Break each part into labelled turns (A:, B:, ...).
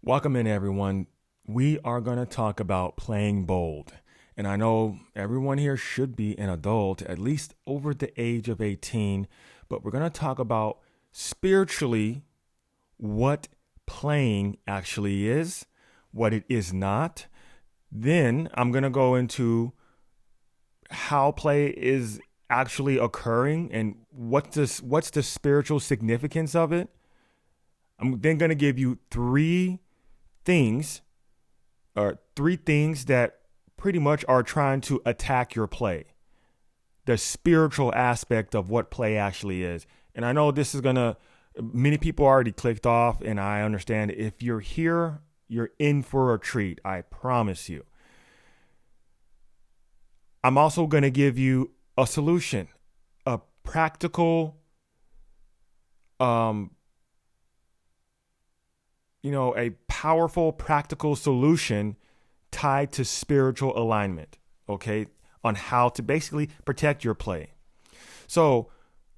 A: Welcome in, everyone. We are going to talk about playing bold. And I know everyone here should be an adult, at least over the age of 18, but we're going to talk about spiritually what playing actually is, what it is not. Then I'm going to go into how play is actually occurring and what's the spiritual significance of it. I'm then going to give you three things that pretty much are trying to attack your play, the spiritual aspect of what play actually is. And I know this is many people already clicked off, and I understand if you're here, you're in for a treat. I promise you. I'm also going to give you a solution, a practical, a powerful, practical solution tied to spiritual alignment, okay, on how to basically protect your play. So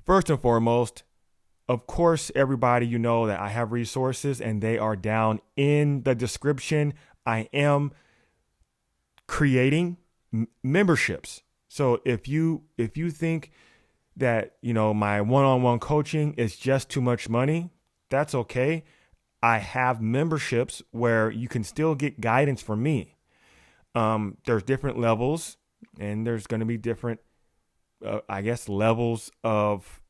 A: first and foremost, of course, everybody, you know that I have resources and they are down in the description. I am creating memberships. So if you think that, my one-on-one coaching is just too much money, that's okay. I have memberships where you can still get guidance from me. There's different levels, and there's going to be different, levels of,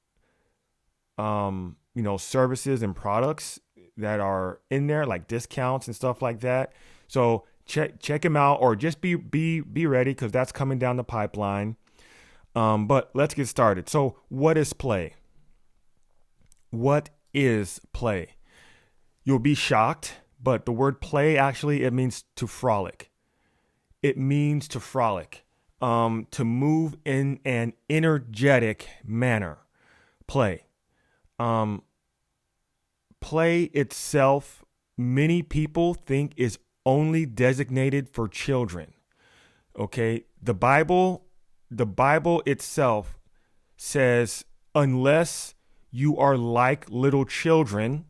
A: services and products that are in there, like discounts and stuff like that. So check them out, or just be ready, because that's coming down the pipeline. But let's get started. So what is play? What is play? You'll be shocked, but the word play actually, it means to frolic. It means to frolic, to move in an energetic manner. Play. Play itself, many people think is only designated for children. Okay, the Bible itself says, unless you are like little children,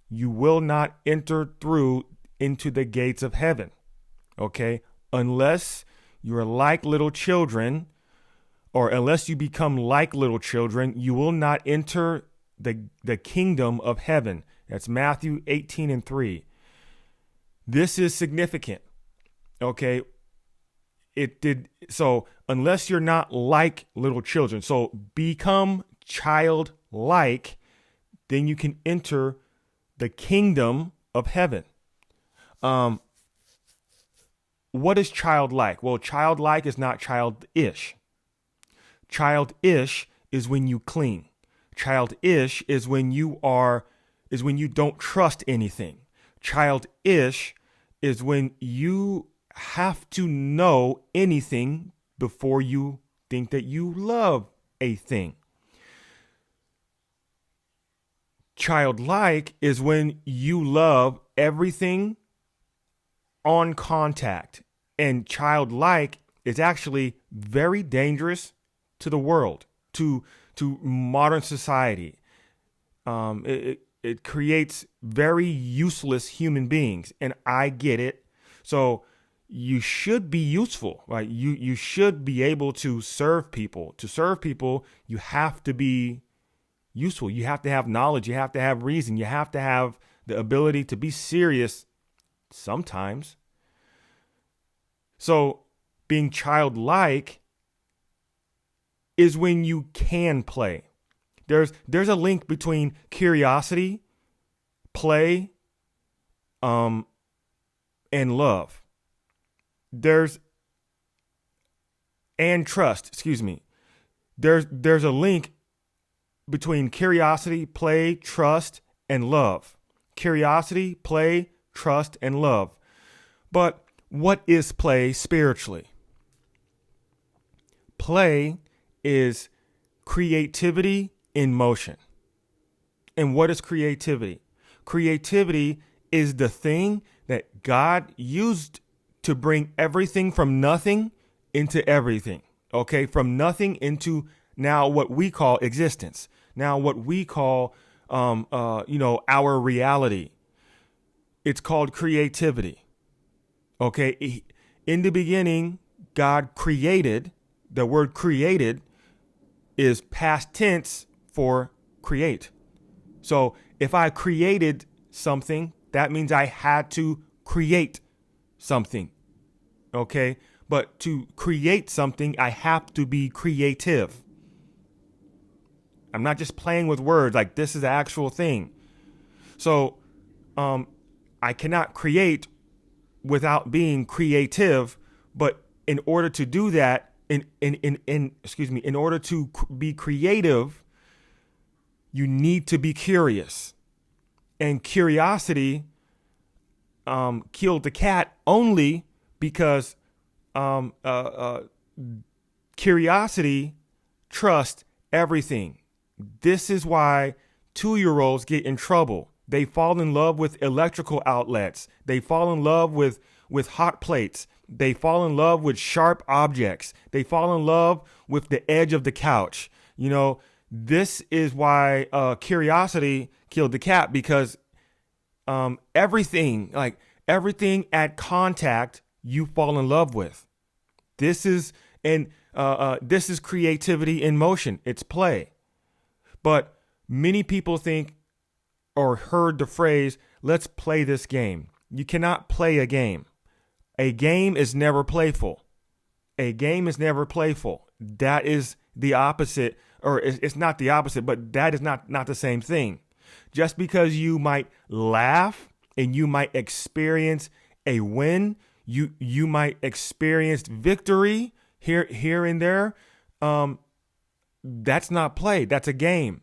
A: you will not enter through into the gates of heaven. Okay, unless you are like little children, or unless you become like little children, you will not enter the kingdom of heaven. That's Matthew 18:3. This is significant. Okay. So unless you're not like little children, so become childlike, then you can enter the kingdom of heaven. What is childlike? Well, childlike is not childish. Childish is when you cling. Childish is when you don't trust anything. Childish is when you have to know anything before you think that you love a thing. Childlike is when you love everything on contact. And childlike is actually very dangerous to the world, to modern society. It creates very useless human beings, and I get it. So you should be useful, right? You should be able to serve people. To serve people, you have to be useful. You have to have knowledge. You have to have reason. You have to have the ability to be serious sometimes. So being childlike is when you can play. There's a link between curiosity, play, and love. And trust, excuse me. There's a link between curiosity, play, trust, and love. Curiosity, play, trust, and love. But what is play spiritually? Play is creativity in motion. And what is creativity? Creativity is the thing that God used to bring everything from nothing into everything. Okay, from nothing into now what we call existence. Now what we call, our reality. It's called creativity. Okay. In the beginning, God created. The word created is past tense for create. So if I created something, that means I had to create something. Okay. But to create something, I have to be creative. I'm not just playing with words, like this is the actual thing. So I cannot create without being creative. But in order to do that, in order to be creative, you need to be curious. And curiosity killed the cat only because curiosity trusts everything. This is why 2-year-olds get in trouble. They fall in love with electrical outlets. They fall in love with hot plates. They fall in love with sharp objects. They fall in love with the edge of the couch. You know, this is why curiosity killed the cat, because everything at contact, you fall in love with. This is creativity in motion. It's play. But many people think or heard the phrase, let's play this game. You cannot play a game. A game is never playful. A game is never playful. That is the opposite, or it's not the opposite, but that is not the same thing. Just because you might laugh and you might experience a win, you might experience victory here and there. That's not play. That's a game.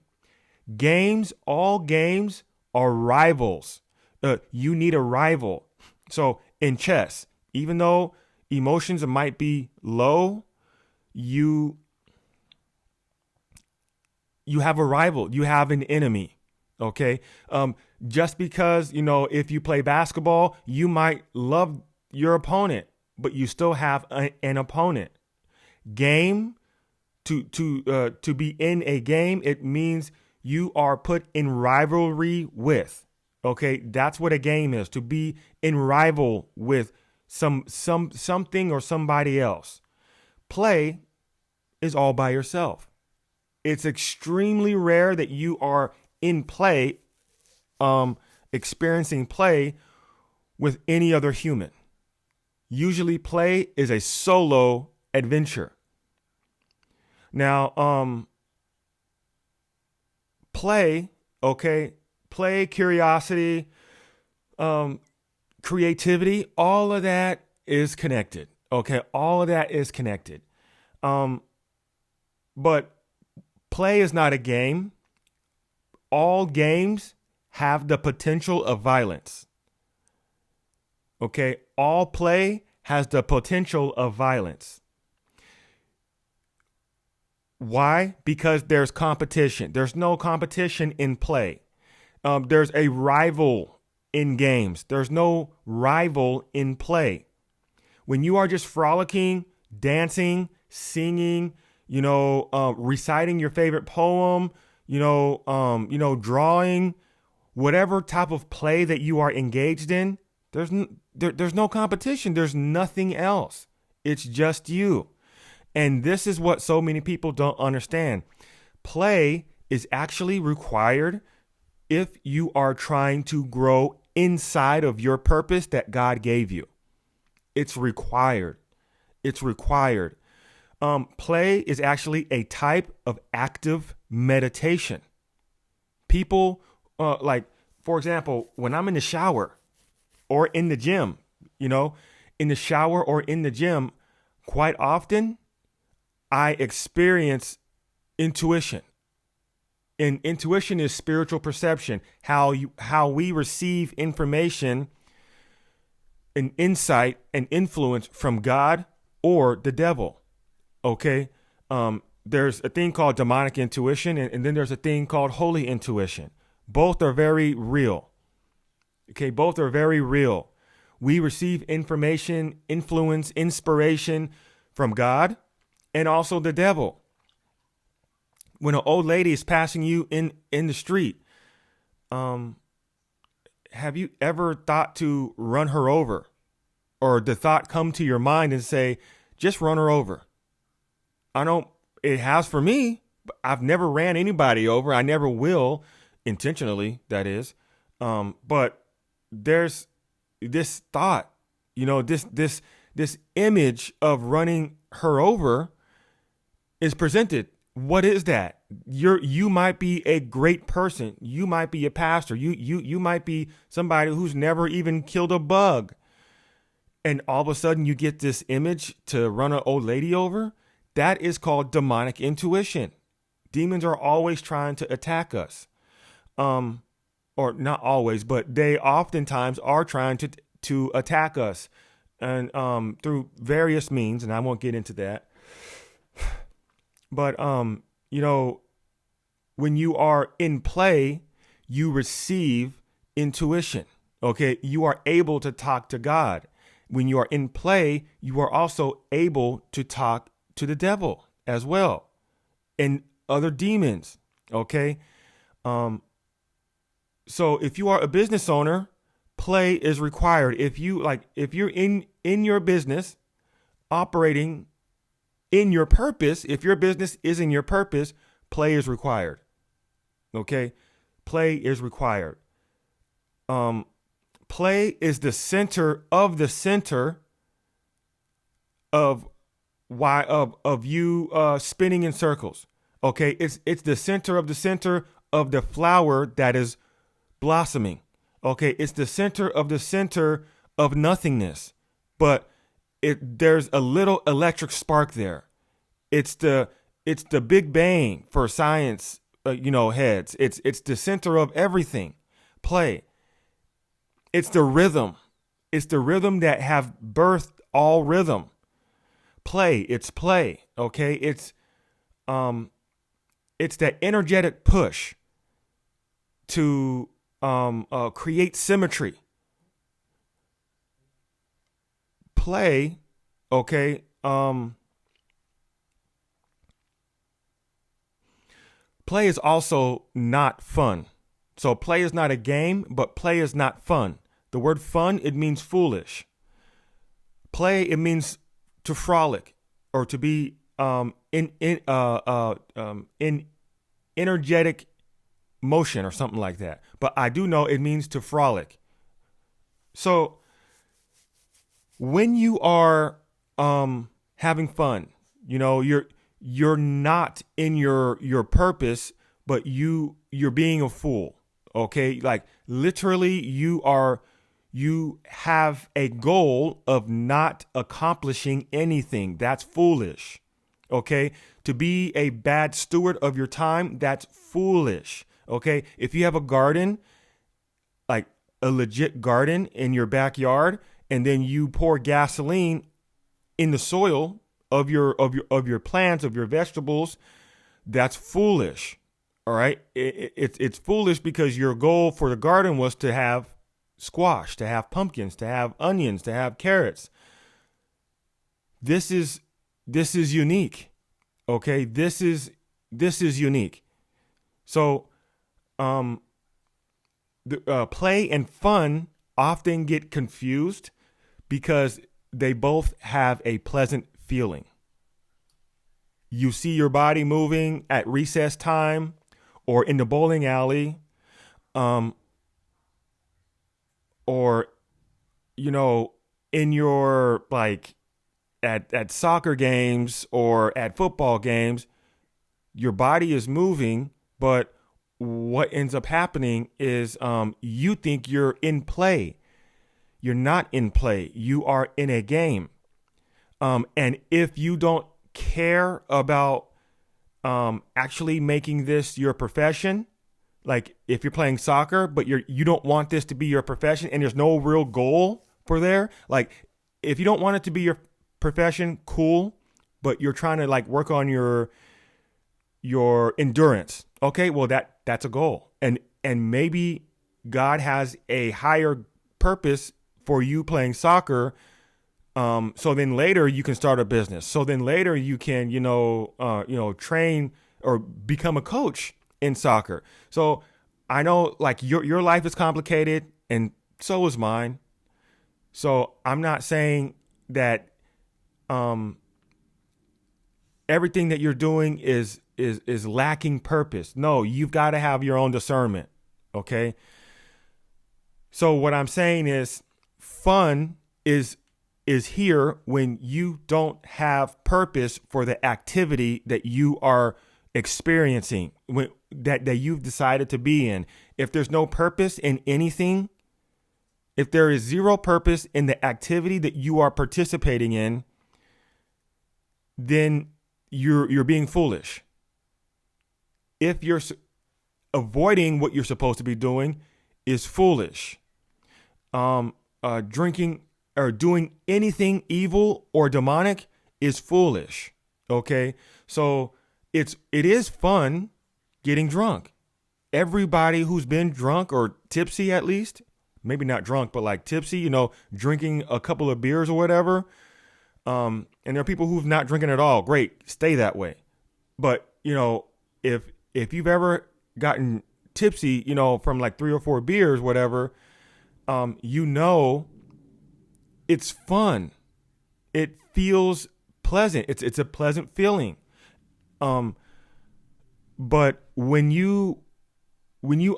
A: All games are rivals. You need a rival. So in chess, even though emotions might be low, you have a rival. You have an enemy. Okay. Just because, if you play basketball, you might love your opponent, but you still have an opponent. Game, to be in a game, it means you are put in rivalry with. Okay, that's what a game is, to be in rival with something or somebody else. Play is all by yourself. It's extremely rare that you are in play, experiencing play with any other human. Usually play is a solo adventure. Now, play, curiosity, creativity, all of that is connected. Okay, all of that is connected. But play is not a game. All games have the potential of violence. Okay, all play has the potential of violence. Why? Because there's competition. There's no competition in play. There's a rival in games. There's no rival in play. When you are just frolicking, dancing, singing, reciting your favorite poem, drawing, whatever type of play that you are engaged in, there's no competition. There's nothing else. It's just you. And this is what so many people don't understand. Play is actually required if you are trying to grow inside of your purpose that God gave you. It's required. It's required. Play is actually a type of active meditation. People, for example, when I'm in the shower or in the gym, in the shower or in the gym, quite often, I experience intuition. And intuition is spiritual perception, how we receive information and insight and influence from God or the devil. Okay. There's a thing called demonic intuition, and then there's a thing called holy intuition. Both are very real. Okay. Both are very real. We receive information, influence, inspiration from God and also the devil. When an old lady is passing you in the street, have you ever thought to run her over? Or the thought come to your mind and say, just run her over? I know it has for me, but I've never ran anybody over. I never will, intentionally, that is. But there's this thought, this image of running her over is presented. What is that? You might be a great person. You might be a pastor. You might be somebody who's never even killed a bug. And all of a sudden you get this image to run an old lady over. That is called demonic intuition. Demons are always trying to attack us. Or not always, but they oftentimes are trying to attack us, and through various means, and I won't get into that. But when you are in play, you receive intuition. Okay, you are able to talk to God. When you are in play, you are also able to talk to the devil as well, and other demons. Okay. So if you are a business owner, play is required. If you're in your business operating in your purpose, if your business is in your purpose, play is required. Okay. Play is required. Play is the center of you spinning in circles. Okay, it's the center of the flower that is blossoming. Okay, it's the center of nothingness, but there's a little electric spark there. It's the Big Bang for science, heads. It's the center of everything. Play. It's the rhythm. It's the rhythm that have birthed all rhythm. Play. It's play. Okay. It's that energetic push to create symmetry. Play. Okay. Play is also not fun. So play is not a game, but play is not fun. The word fun, it means foolish. Play, it means to frolic or to be in energetic motion or something like that. But I do know it means to frolic. So when you are having fun, you're not in your purpose, but you're being a fool. Okay, like literally you have a goal of not accomplishing anything. That's foolish. Okay, to be a bad steward of your time, that's foolish. Okay, if you have a garden, like a legit garden in your backyard, and then you pour gasoline in the soil of your plants, of your vegetables, that's foolish. All right. It's foolish because your goal for the garden was to have squash, to have pumpkins, to have onions, to have carrots. This is unique. Okay. This is unique. So, play and fun often get confused because they both have a pleasant feeling. You see your body moving at recess time or in the bowling alley, or, in your, at soccer games or at football games, your body is moving, but what ends up happening is you think you're in play. You're not in play. You are in a game. And if you don't care about actually making this your profession, like if you're playing soccer, but you don't want this to be your profession and there's no real goal for there, like if you don't want it to be your profession, cool, but you're trying to work on your endurance. Okay, well that's a goal. And maybe God has a higher purpose for you playing soccer. So then later you can start a business. So then later you can, train or become a coach in soccer. So I know like your life is complicated and so is mine. So I'm not saying that everything that you're doing is lacking purpose. No, you've got to have your own discernment. Okay. So what I'm saying is fun is here when you don't have purpose for the activity that you are experiencing, that you've decided to be in. If there's no purpose in anything, if there is zero purpose in the activity that you are participating in, then you're being foolish. If you're avoiding what you're supposed to be doing is foolish. Drinking or doing anything evil or demonic is foolish. Okay. So it is fun getting drunk. Everybody who's been drunk or tipsy, at least, maybe not drunk, but like tipsy, drinking a couple of beers or whatever. And there are people who've not drinking at all. Great. Stay that way. But, if you've ever gotten tipsy, from like 3 or 4 beers, whatever, it's fun. It feels pleasant. It's a pleasant feeling. But when you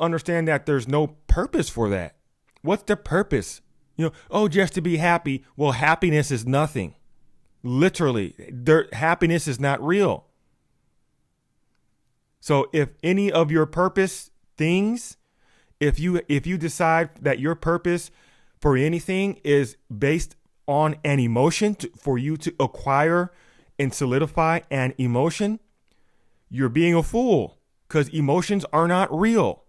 A: understand that there's no purpose for that, what's the purpose? Just to be happy. Well, happiness is nothing. Literally, happiness is not real. So if any of your purpose things, if you decide that your purpose for anything is based on an emotion for you to acquire and solidify an emotion, you're being a fool because emotions are not real.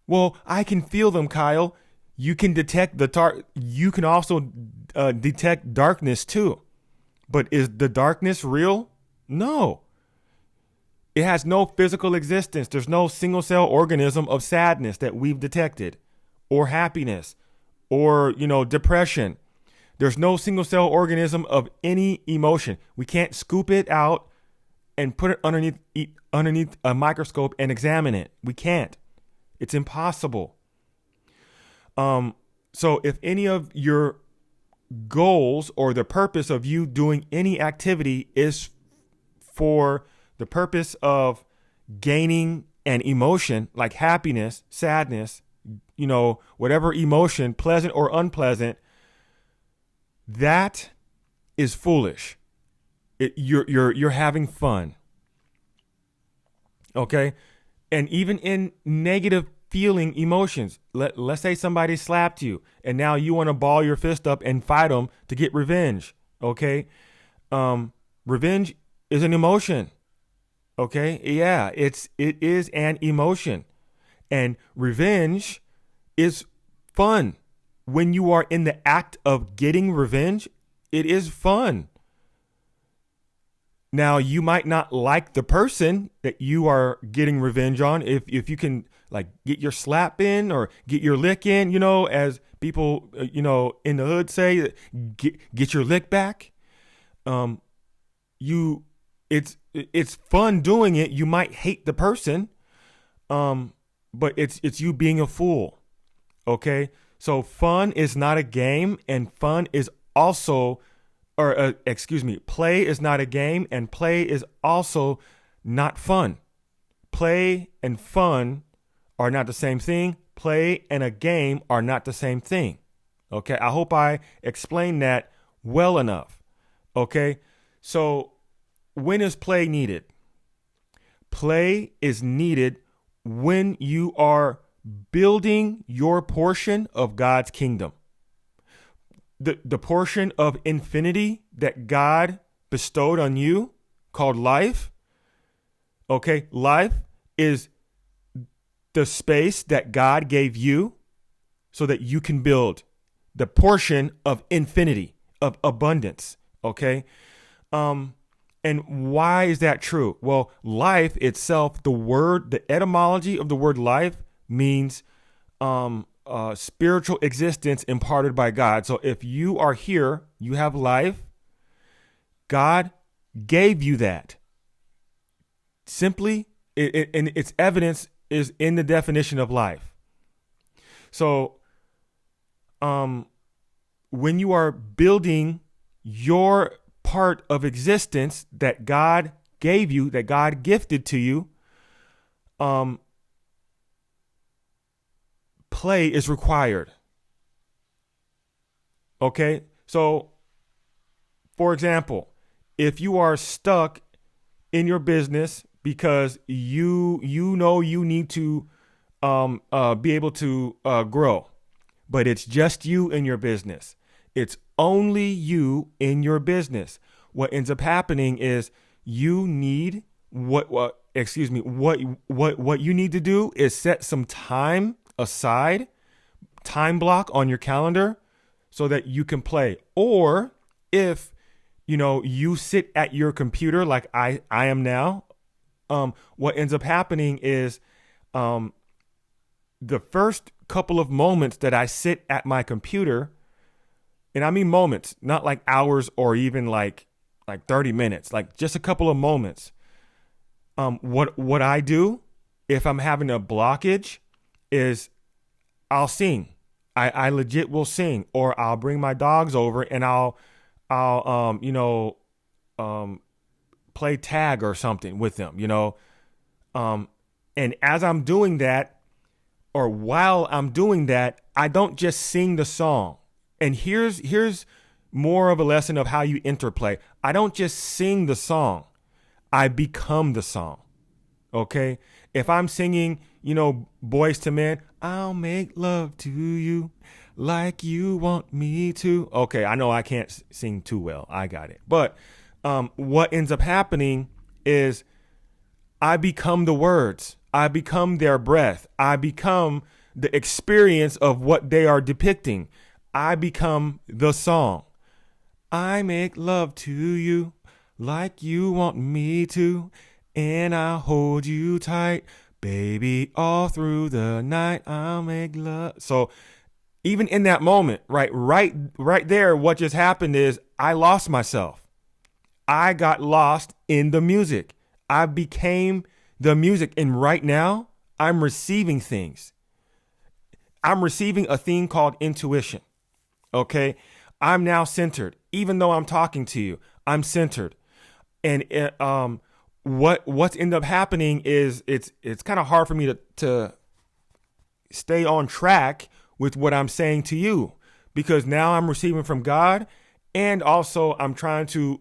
A: Well, I can feel them, Kyle. You can detect you can also detect darkness too. But is the darkness real? No. It has no physical existence. There's no single cell organism of sadness that we've detected, or happiness, or, depression. There's no single cell organism of any emotion. We can't scoop it out and put it underneath a microscope and examine it. We can't. It's impossible. So if any of your goals or the purpose of you doing any activity is for the purpose of gaining an emotion like happiness, sadness, whatever emotion, pleasant or unpleasant, that is foolish. You're having fun. Okay? And even in negative feeling emotions, let's say somebody slapped you and now you want to ball your fist up and fight them to get revenge. Okay? Revenge is an emotion. Okay? Yeah, it is an emotion. And revenge is fun. When you are in the act of getting revenge, it is fun. Now, you might not like the person that you are getting revenge on. If you can like get your slap in or get your lick in, as people, in the hood say, get your lick back. It's fun doing it. You might hate the person, but it's you being a fool. Okay. So fun is not a game, and fun is also, play is not a game, and play is also not fun. Play and fun are not the same thing. Play and a game are not the same thing. Okay. I hope I explained that well enough. Okay. So when is play needed? Play is needed when you are building your portion of God's kingdom. The portion of infinity that God bestowed on you called life. Okay, life is the space that God gave you so that you can build the portion of infinity, of abundance. Okay. And why is that true? Well, life itself, the etymology of the word life means spiritual existence imparted by God. So if you are here, you have life. God gave you that. Simply, and it's evidence is in the definition of life. So, when you are building your part of existence that God gave you, that God gifted to you, play is required. Okay? So, for example, if you are stuck in your business because you know you need to be able to grow, but it's just you in your business. It's only you in your business. What ends up happening is you need what you need to do is set some time aside, time block on your calendar so that you can play. Or if you sit at your computer like I am now, what ends up happening is the first couple of moments that I sit at my computer, and I mean moments, not like hours or even like 30 minutes, like just a couple of moments. What I do if I'm having a blockage is I'll sing. I legit will sing, or I'll bring my dogs over and I'll play tag or something with them, and as I'm doing that, or while I'm doing that, I don't just sing the song. And here's more of a lesson of how you interplay. I don't just sing the song. I become the song. Okay? If I'm singing, Boys to Men, I'll make love to you like you want me to. Okay, I know I can't sing too well. I got it. But what ends up happening is I become the words. I become their breath. I become the experience of what they are depicting. I become the song. I make love to you like you want me to, and I'll hold you tight, baby, all through the night. I'll make love. So even in that moment, right there, what just happened is I lost myself. I got lost in the music. I became the music. And right now I'm receiving things. I'm receiving a thing called intuition. Okay. I'm now centered. Even though I'm talking to you, I'm centered. And what's ended up happening is it's kind of hard for me to stay on track with what I'm saying to you, because now I'm receiving from God, and also I'm trying to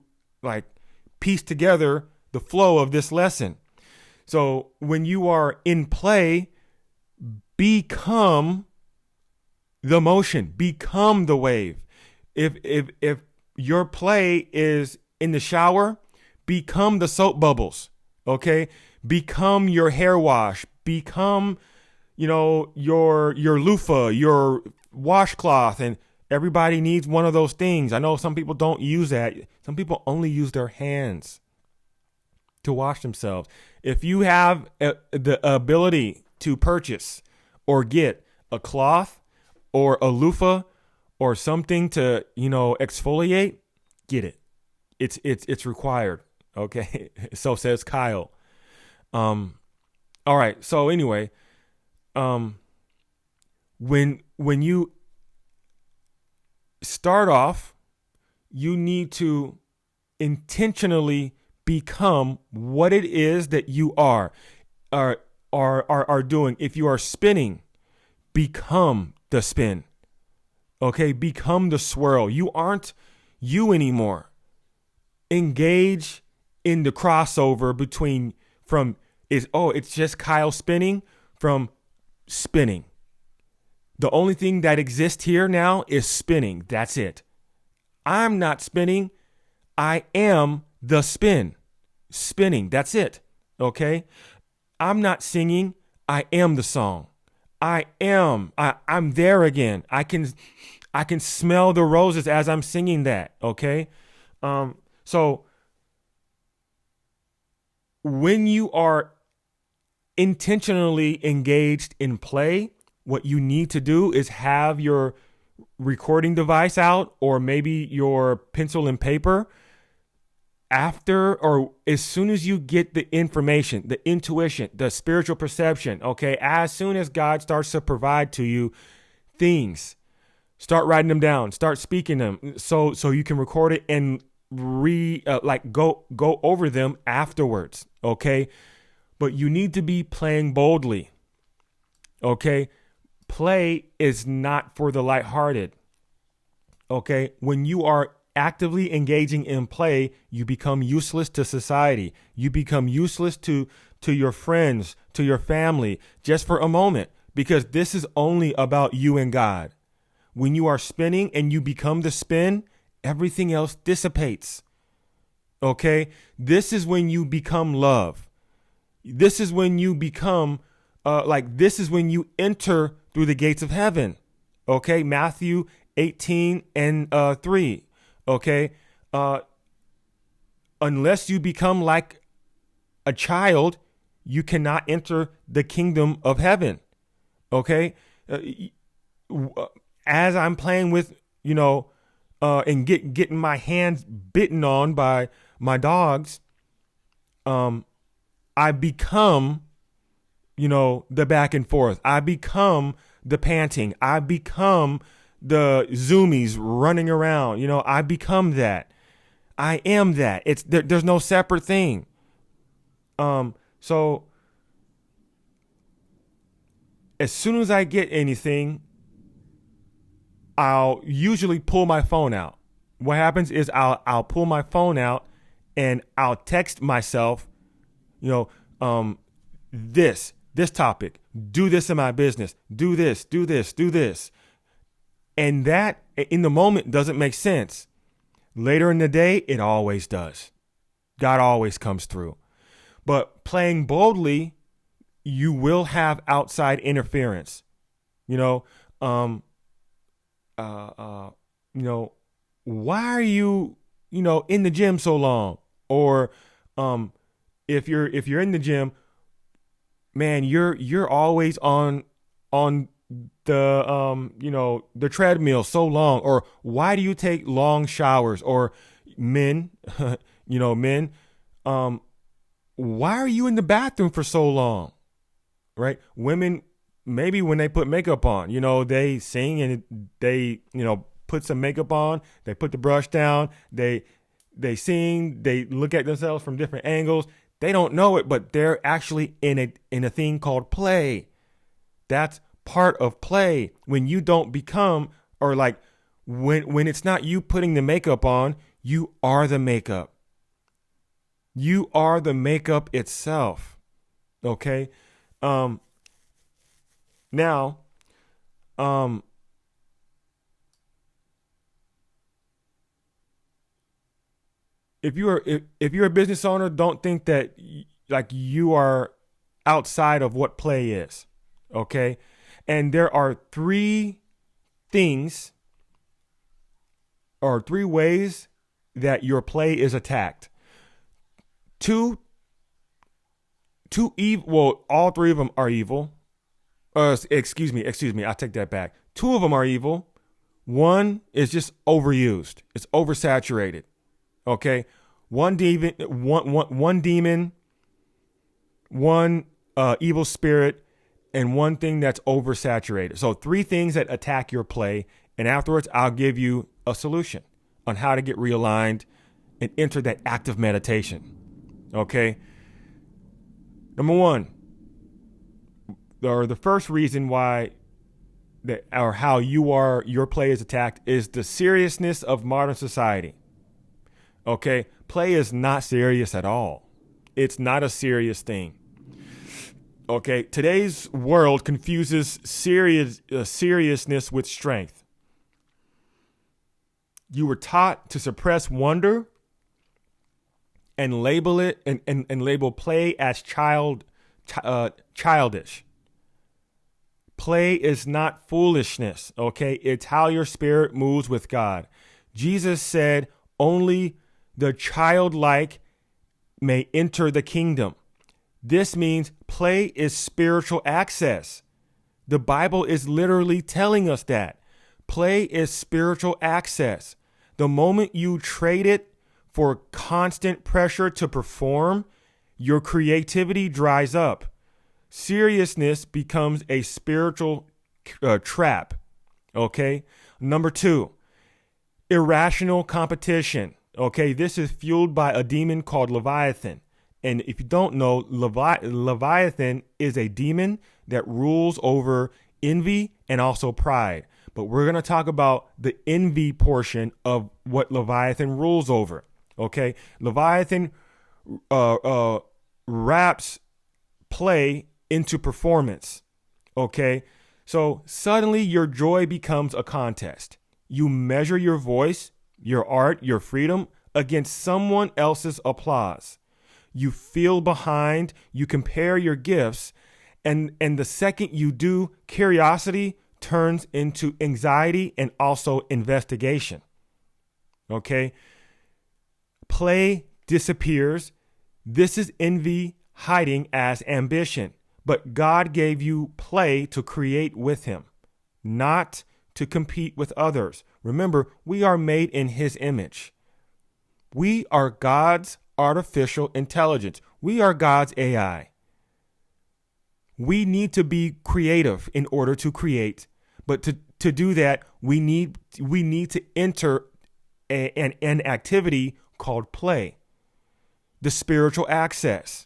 A: piece together the flow of this lesson. So when you are in play, become the motion, become the wave. If your play is in the shower, become the soap bubbles. Okay? Become your hair wash, become your loofah, your washcloth, and everybody needs one of those things. I know some people don't use that. Some people only use their hands to wash themselves. If you have the ability to purchase or get a cloth or a loofah or something to, exfoliate, get it. It's required. Okay. So says Kyle. All right. So anyway, when you start off, you need to intentionally become what it is that you are doing. If you are spinning, become the spin. Okay, become the swirl. You aren't you anymore. Engage in the crossover it's just Kyle spinning from spinning. The only thing that exists here now is spinning. That's it. I'm not spinning. I am the spin. Spinning. That's it. Okay? I'm not singing. I am the song. I'm there again. I can smell the roses as I'm singing that. Okay? So when you are intentionally engaged in play, what you need to do is have your recording device out, or maybe your pencil and paper, after or as soon as you get the information, the intuition, the spiritual perception, okay, as soon as God starts to provide to you things, start writing them down, start speaking them so you can record it and go over them afterwards, okay? But you need to be playing boldly, okay? Play is not for the lighthearted, okay? When you are actively engaging in play, you become useless to society. You become useless to your friends, to your family, just for a moment, because this is only about you and God. When you are spinning and you become the spin, everything else dissipates. Okay? This is when you become love. This is when you become this is when you enter through the gates of heaven. Okay? Matthew 18 and 3. Okay? Unless you become like a child, you cannot enter the kingdom of heaven. Okay? As I'm playing with, and getting my hands bitten on by my dogs, I become, the back and forth. I become the panting. I become the zoomies running around. I become that. I am that. There's no separate thing. So as soon as I get anything, I'll usually pull my phone out. What happens is I'll pull my phone out and I'll text myself, this topic, do this in my business, do this, do this, do this. And that in the moment doesn't make sense. Later in the day, it always does. God always comes through. But playing boldly, you will have outside interference. Why are you, in the gym so long? Or if you're in the gym, man, you're always on the treadmill so long. Or why do you take long showers? Or men, why are you in the bathroom for so long? Right? Women, maybe when they put makeup on, they sing and they, put some makeup on, they put the brush down, they sing, they look at themselves from different angles. They don't know it, but they're actually in a thing called play. That's part of play. When you don't become, or like when it's not you putting the makeup on, you are the makeup. You are the makeup itself. Okay? Now, if you're a business owner, don't think that you are outside of what play is. Okay? And there are three things or three ways that your play is attacked. Two evil. Well, all three of them are evil. Excuse me. I take that back. Two of them are evil. One is just overused. It's oversaturated. Okay. One demon, one evil spirit, and one thing that's oversaturated. So three things that attack your play. And afterwards, I'll give you a solution on how to get realigned and enter that active meditation. Okay. Number one, or the first reason why or how your play is attacked is the seriousness of modern society. Okay. Play is not serious at all. It's not a serious thing. Okay. Today's world confuses seriousness with strength. You were taught to suppress wonder and label it and label play as childish. Play is not foolishness, okay? It's how your spirit moves with God. Jesus said, only the childlike may enter the kingdom. This means play is spiritual access. The Bible is literally telling us that. Play is spiritual access. The moment you trade it for constant pressure to perform, your creativity dries up. Seriousness becomes a spiritual trap. Okay. Number 2, irrational competition. Okay. This is fueled by a demon called Leviathan. And if you don't know, Leviathan is a demon that rules over envy and also pride. But we're going to talk about the envy portion of what Leviathan rules over. Okay. Leviathan wraps play into performance. Okay. So suddenly your joy becomes a contest. You measure your voice, your art, your freedom against someone else's applause. You feel behind, you compare your gifts, and the second you do, curiosity turns into anxiety and also investigation. Okay? Play disappears. This is envy hiding as ambition. But God gave you play to create with him, not to compete with others. Remember, we are made in his image. We are God's artificial intelligence. We are God's AI. We need to be creative in order to create. But to do that, we need to enter an activity called play, the spiritual access.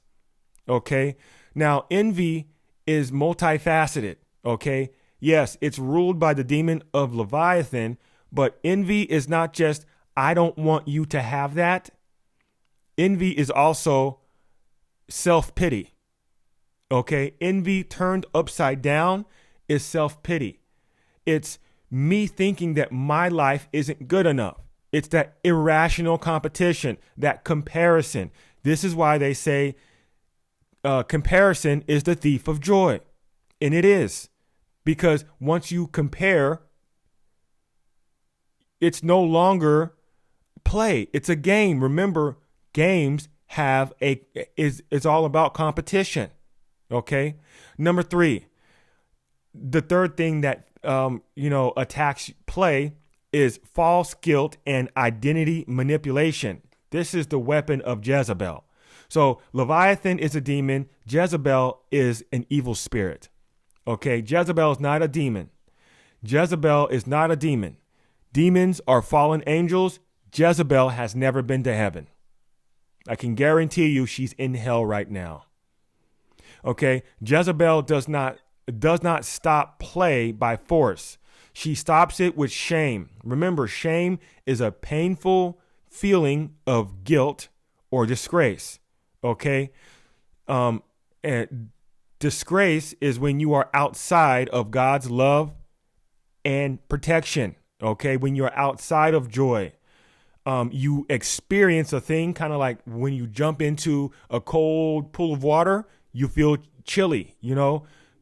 A: Okay. Now, envy is multifaceted. Okay. Yes, it's ruled by the demon of Leviathan, but envy is not just, I don't want you to have that. Envy is also self-pity. Okay. Envy turned upside down is self-pity. It's me thinking that my life isn't good enough. It's that irrational competition, that comparison. This is why they say comparison is the thief of joy. And it is. Because once you compare, it's no longer play. It's a game. Remember, games is all about competition. Okay. Number 3, the third thing that attacks play is false guilt and identity manipulation. This is the weapon of Jezebel. So Leviathan is a demon. Jezebel is an evil spirit. Okay. Jezebel is not a demon. Jezebel is not a demon. Demons are fallen angels. Jezebel has never been to heaven. I can guarantee you she's in hell right now. Okay. Jezebel does not stop play by force. She stops it with shame. Remember, shame is a painful feeling of guilt or disgrace. Okay. And disgrace is when you are outside of God's love and protection. Okay. When you're outside of joy, you experience a thing kind of like when you jump into a cold pool of water, you feel chilly,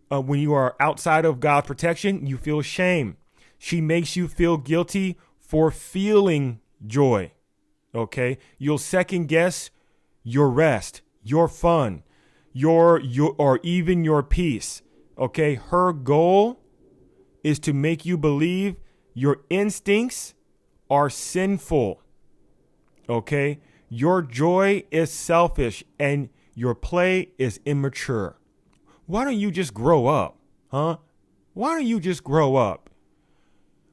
A: when you are outside of God's protection, you feel shame. She makes you feel guilty for feeling joy. Okay. You'll second guess your rest, your fun, or even your peace. Okay. Her goal is to make you believe your instincts are sinful. Okay. Your joy is selfish and your play is immature. Why don't you just grow up? Huh? Why don't you just grow up?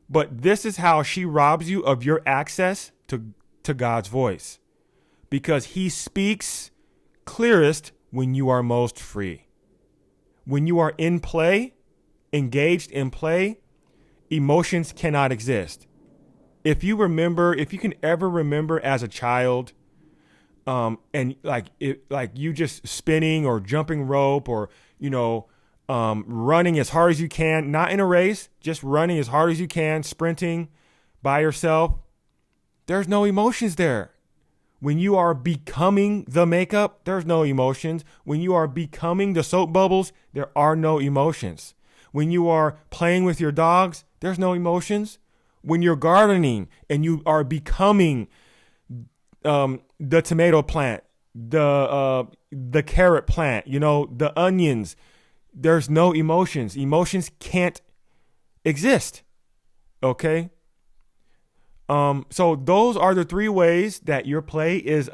A: But this is how she robs you of your access to God's voice. Because he speaks clearest when you are most free. When you are in play, engaged in play, emotions cannot exist. If you can ever remember as a child, and you just spinning or jumping rope or, running as hard as you can, not in a race, just running as hard as you can, sprinting by yourself, there's no emotions there. When you are becoming the makeup, there's no emotions. When you are becoming the soap bubbles, there are no emotions. When you are playing with your dogs, there's no emotions. When you're gardening and you are becoming the tomato plant, the carrot plant, the onions, there's no emotions. Emotions can't exist. Okay. So those are the three ways that your play is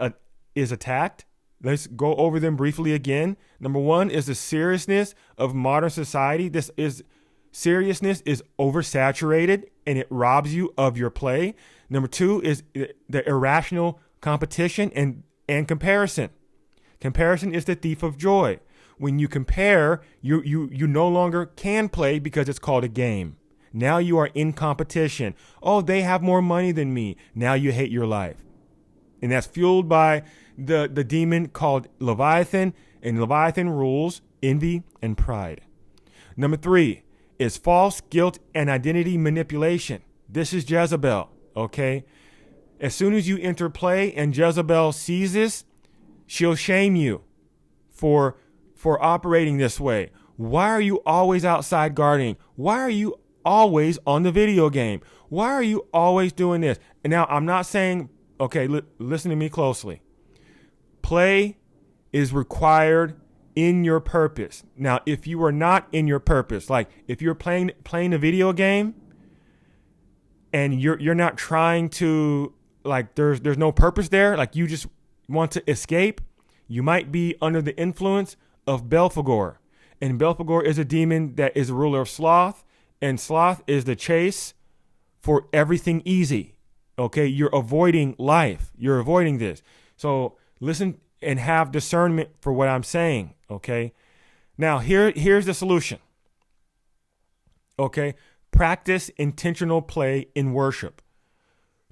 A: attacked. Let's go over them briefly again. Number one is the seriousness of modern society. Seriousness is oversaturated and it robs you of your play. Number two is the irrational competition and comparison. Comparison is the thief of joy. When you compare, you no longer can play because it's called a game. Now you are in competition. Oh, they have more money than me. Now you hate your life. And that's fueled by the demon called Leviathan, and Leviathan rules envy and pride. Number three is false guilt and identity manipulation. This is Jezebel, okay? As soon as you enter play and Jezebel sees this, she'll shame you for operating this way. Why are you always outside gardening? Why are you always on the video game? Why are you always doing this? And now I'm not saying, okay, listen to me closely. Play is required in your purpose. Now, if you are not in your purpose, like if you're playing a video game and you're not trying to, like there's no purpose there, like you just want to escape, you might be under the influence of Belphegor. And Belphegor is a demon that is a ruler of sloth. And sloth is the chase for everything easy. Okay, you're avoiding life. You're avoiding this. So listen and have discernment for what I'm saying. Okay, now here's the solution. Okay, practice intentional play in worship.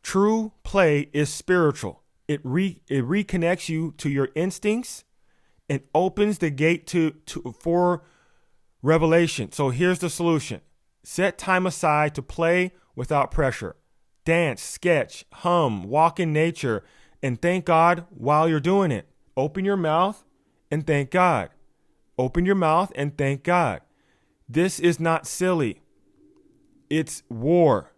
A: True play is spiritual. It reconnects you to your instincts and opens the gate for revelation. So here's the solution. Set time aside to play without pressure. Dance, sketch, hum, walk in nature, and thank God while you're doing it. Open your mouth and thank God. Open your mouth and thank God. This is not silly. It's war.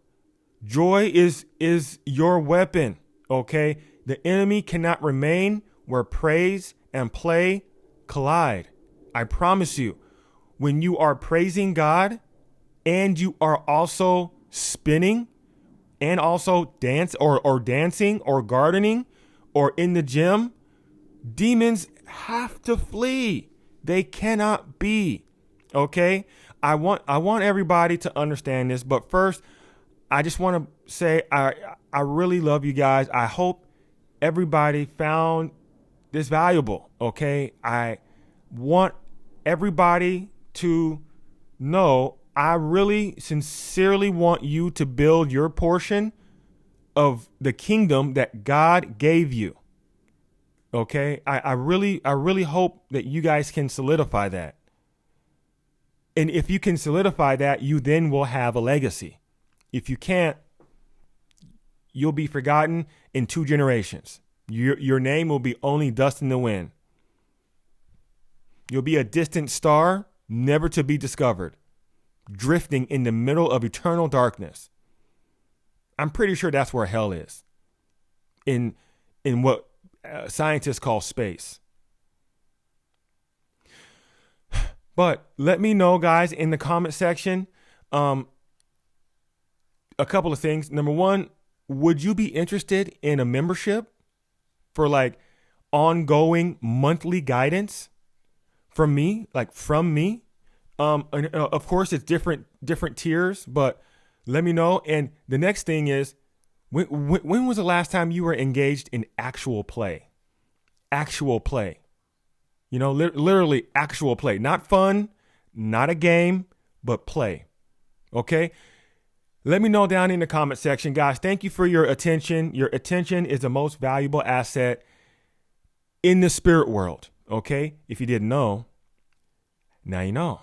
A: Joy is your weapon, okay? The enemy cannot remain where praise and play collide. I promise you, when you are praising God, and you are also spinning and also dancing or gardening or in the gym, demons have to flee. They cannot be. Okay? I want everybody to understand this, but first, I just want to say I really love you guys. I hope everybody found this valuable. Okay? I want everybody to know I really sincerely want you to build your portion of the kingdom that God gave you. Okay? I really hope that you guys can solidify that. And if you can solidify that, you then will have a legacy. If you can't, you'll be forgotten in 2 generations. Your name will be only dust in the wind. You'll be a distant star, never to be discovered, drifting in the middle of eternal darkness. I'm pretty sure that's where hell is, in what scientists call space. But let me know, guys, in the comment section, a couple of things. Number one, would you be interested in a membership for like ongoing monthly guidance from me? Of course, it's different tiers, but let me know. And the next thing is, when was the last time you were engaged in actual play? Actual play. You know, literally actual play. Not fun, not a game, but play. Okay? Let me know down in the comment section. Guys, thank you for your attention. Your attention is the most valuable asset in the spirit world. Okay? If you didn't know, now you know.